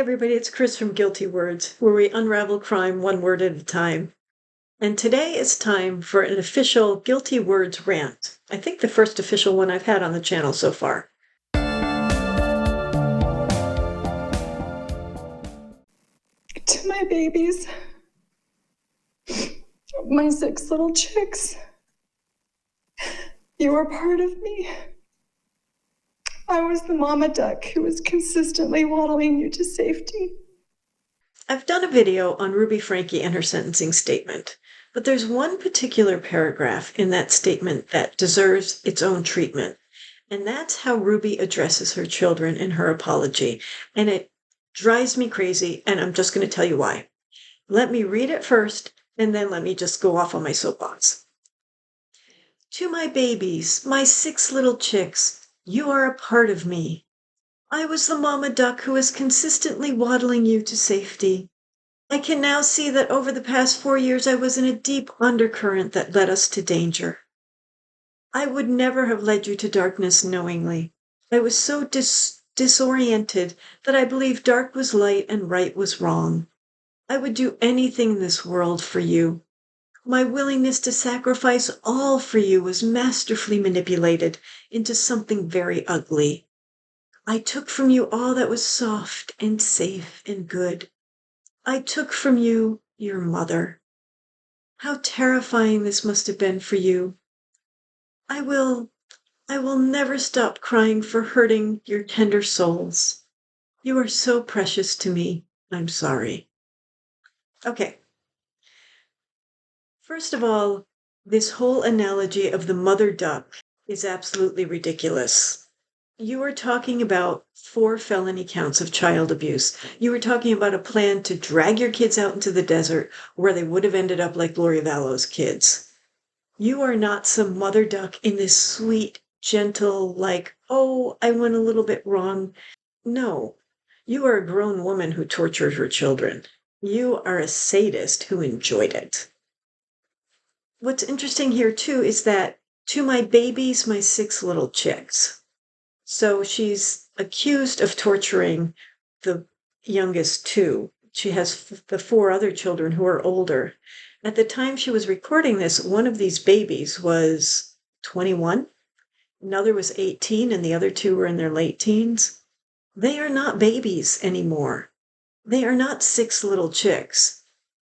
everybody, it's Chris from Guilty Words, where we unravel crime one word at a time. And today it's time for an official Guilty Words rant. I think the first official one I've had on the channel so far. To my babies, my 6 little chicks, you are part of me. I was the mama duck who was consistently waddling you to safety. I've done a video on Ruby Franke and her sentencing statement, but there's one particular paragraph in that statement that deserves its own treatment, and that's how Ruby addresses her children in her apology, and it drives me crazy, and I'm just going to tell you why. Let me read it first, and then let me just go off on my soapbox. To my babies, my 6 little chicks, you are a part of me. I was the mama duck who was consistently waddling you to safety. I can now see that over the past 4 years I was in a deep undercurrent that led us to danger. I would never have led you to darkness knowingly. I was so disoriented that I believed dark was light and right was wrong. I would do anything in this world for you. My willingness to sacrifice all for you was masterfully manipulated into something very ugly. I took from you all that was soft and safe and good. I took from you your mother. How terrifying this must have been for you. I will never stop crying for hurting your tender souls. You are so precious to me. I'm sorry. Okay. First of all, this whole analogy of the mother duck is absolutely ridiculous. You are talking about 4 felony counts of child abuse. You were talking about a plan to drag your kids out into the desert where they would have ended up like Gloria Vallo's kids. You are not some mother duck in this sweet, gentle, like, oh, I went a little bit wrong. No, you are a grown woman who tortured her children. You are a sadist who enjoyed it. What's interesting here, too, is that to my babies, my 6 little chicks. So she's accused of torturing the youngest 2. She has the 4 other children who are older. At the time she was recording this, one of these babies was 21, another was 18, and the other 2 were in their late teens. They are not babies anymore. They are not 6 little chicks.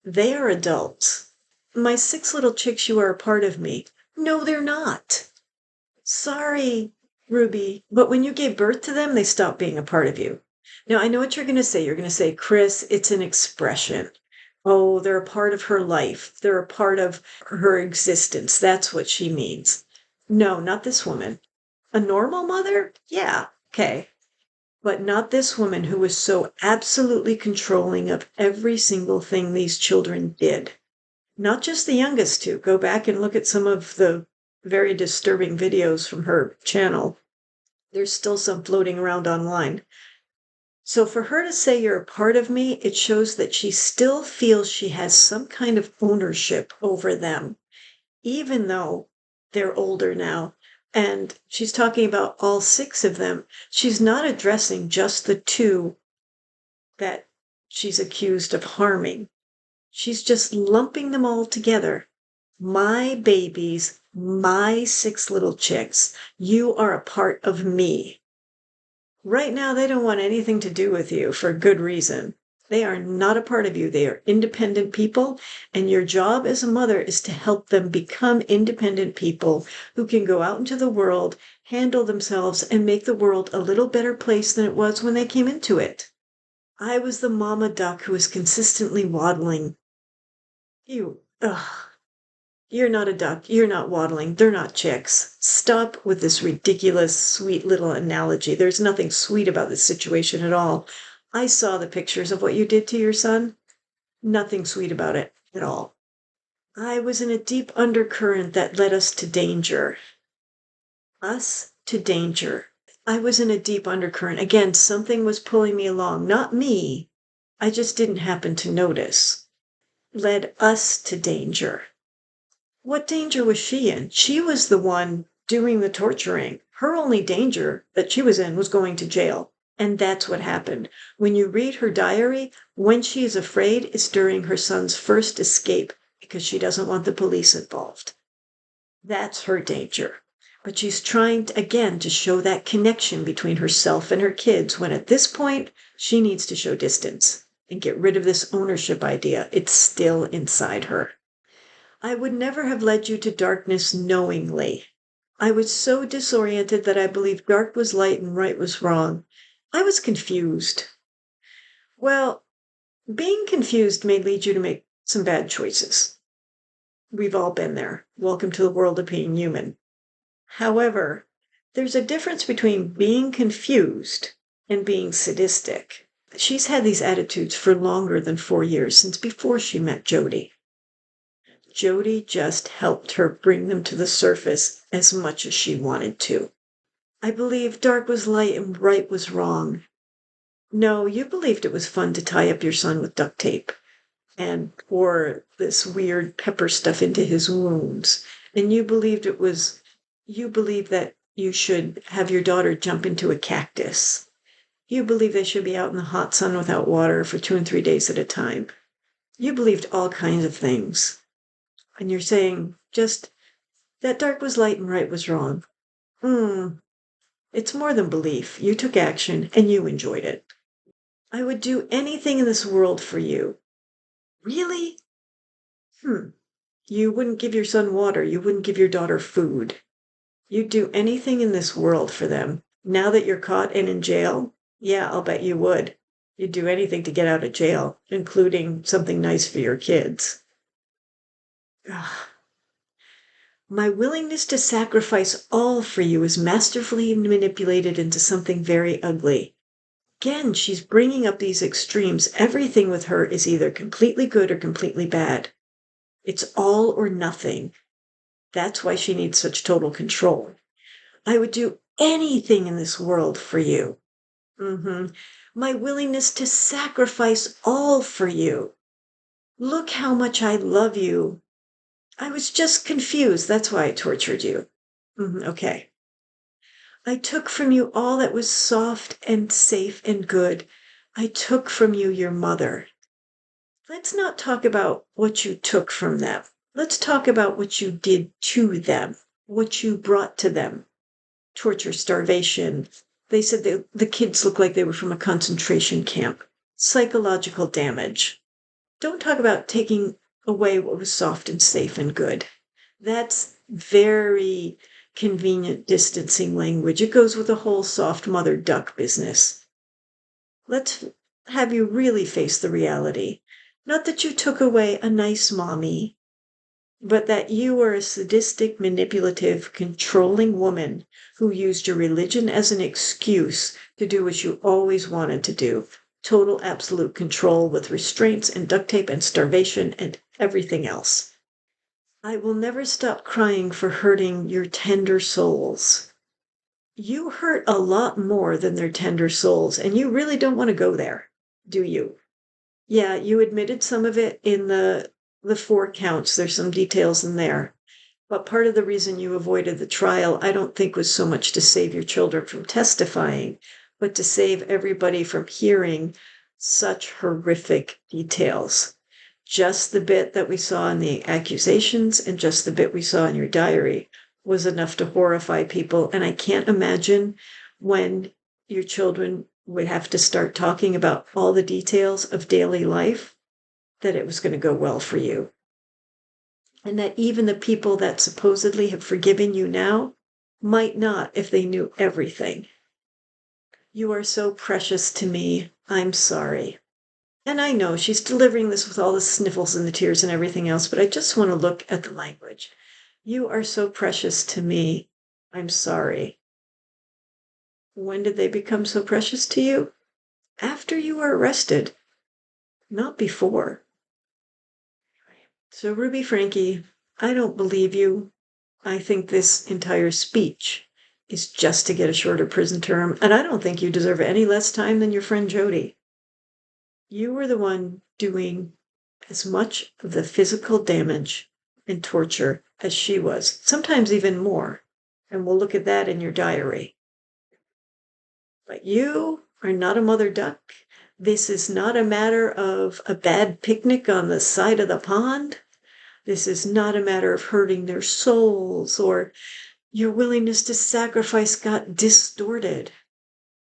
They are adults. My 6 little chicks, you are a part of me. No, they're not. Sorry, Ruby, but when you gave birth to them, they stopped being a part of you. Now, I know what you're going to say. You're going to say, Chris, it's an expression. Oh, they're a part of her life. They're a part of her existence. That's what she means. No, not this woman. A normal mother? Yeah, okay. But not this woman who was so absolutely controlling of every single thing these children did. Not just the youngest 2. Go back and look at some of the very disturbing videos from her channel. There's still some floating around online. So for her to say you're a part of me, it shows that she still feels she has some kind of ownership over them, even though they're older now. And she's talking about all 6 of them. She's not addressing just the 2 that she's accused of harming. She's just lumping them all together. My babies, my 6 little chicks, you are a part of me. Right now, they don't want anything to do with you for good reason. They are not a part of you. They are independent people, and your job as a mother is to help them become independent people who can go out into the world, handle themselves, and make the world a little better place than it was when they came into it. I was the mama duck who was consistently waddling. You're not a duck. You're not waddling. They're not chicks. Stop with this ridiculous, sweet little analogy. There's nothing sweet about this situation at all. I saw the pictures of what you did to your son. Nothing sweet about it at all. I was in a deep undercurrent that led us to danger. Us to danger. I was in a deep undercurrent. Again, something was pulling me along. Not me. I just didn't happen to notice. Led us to danger. What danger was she in? She was the one doing the torturing. Her only danger that she was in was going to jail. And that's what happened. When you read her diary, when she is afraid, it's during her son's first escape because she doesn't want the police involved. That's her danger. But she's trying to, again, to show that connection between herself and her kids, when at this point, she needs to show distance and get rid of this ownership idea. It's still inside her. I would never have led you to darkness knowingly. I was so disoriented that I believed dark was light and right was wrong. I was confused. Well, being confused may lead you to make some bad choices. We've all been there. Welcome to the world of being human. However, there's a difference between being confused and being sadistic. She's had these attitudes for longer than 4 years, since before she met Jody. Jody just helped her bring them to the surface as much as she wanted to. I believe dark was light and right was wrong. No, you believed it was fun to tie up your son with duct tape and pour this weird pepper stuff into his wounds. And you believed that you should have your daughter jump into a cactus. You believe they should be out in the hot sun without water for 2 and 3 days at a time. You believed all kinds of things. And you're saying just that dark was light and right was wrong. It's more than belief. You took action and you enjoyed it. I would do anything in this world for you. Really? You wouldn't give your son water. You wouldn't give your daughter food. You'd do anything in this world for them. Now that you're caught and in jail, yeah, I'll bet you would. You'd do anything to get out of jail, including something nice for your kids. Ugh. My willingness to sacrifice all for you is masterfully manipulated into something very ugly. Again, she's bringing up these extremes. Everything with her is either completely good or completely bad. It's all or nothing. That's why she needs such total control. I would do anything in this world for you. My willingness to sacrifice all for you. Look how much I love you. I was just confused. That's why I tortured you. Okay. I took from you all that was soft and safe and good. I took from you your mother. Let's not talk about what you took from them. Let's talk about what you did to them, what you brought to them. Torture, starvation. They said the kids looked like they were from a concentration camp. Psychological damage. Don't talk about taking away what was soft and safe and good. That's very convenient distancing language. It goes with the whole soft mother duck business. Let's have you really face the reality. Not that you took away a nice mommy, but that you were a sadistic, manipulative, controlling woman who used your religion as an excuse to do what you always wanted to do. Total, absolute control with restraints and duct tape and starvation and everything else. I will never stop crying for hurting your tender souls. You hurt a lot more than their tender souls, and you really don't want to go there, do you? Yeah, you admitted some of it in the 4 counts. There's some details in there. But part of the reason you avoided the trial, I don't think, was so much to save your children from testifying, but to save everybody from hearing such horrific details. Just the bit that we saw in the accusations and just the bit we saw in your diary was enough to horrify people. And I can't imagine when your children would have to start talking about all the details of daily life, that it was going to go well for you. And that even the people that supposedly have forgiven you now might not if they knew everything. You are so precious to me. I'm sorry. And I know she's delivering this with all the sniffles and the tears and everything else, but I just want to look at the language. You are so precious to me. I'm sorry. When did they become so precious to you? After you were arrested, not before. So, Ruby Franke, I don't believe you. I think this entire speech is just to get a shorter prison term, and I don't think you deserve any less time than your friend Jody. You were the one doing as much of the physical damage and torture as she was, sometimes even more. And we'll look at that in your diary. But you are not a mother duck. This is not a matter of a bad picnic on the side of the pond. This is not a matter of hurting their souls or your willingness to sacrifice got distorted.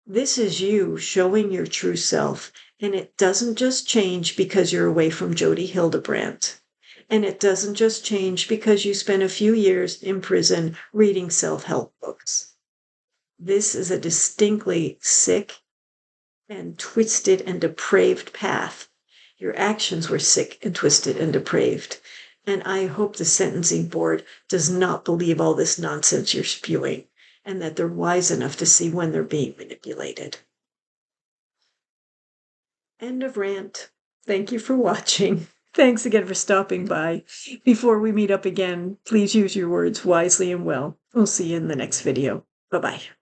This is you showing your true self, and it doesn't just change because you're away from Jody Hildebrandt. And it doesn't just change because you spent a few years in prison reading self-help books. This is a distinctly sick and twisted and depraved path. Your actions were sick and twisted and depraved. And I hope the sentencing board does not believe all this nonsense you're spewing, and that they're wise enough to see when they're being manipulated. End of rant. Thank you for watching. Thanks again for stopping by. Before we meet up again, please use your words wisely and well. We'll see you in the next video. Bye-bye.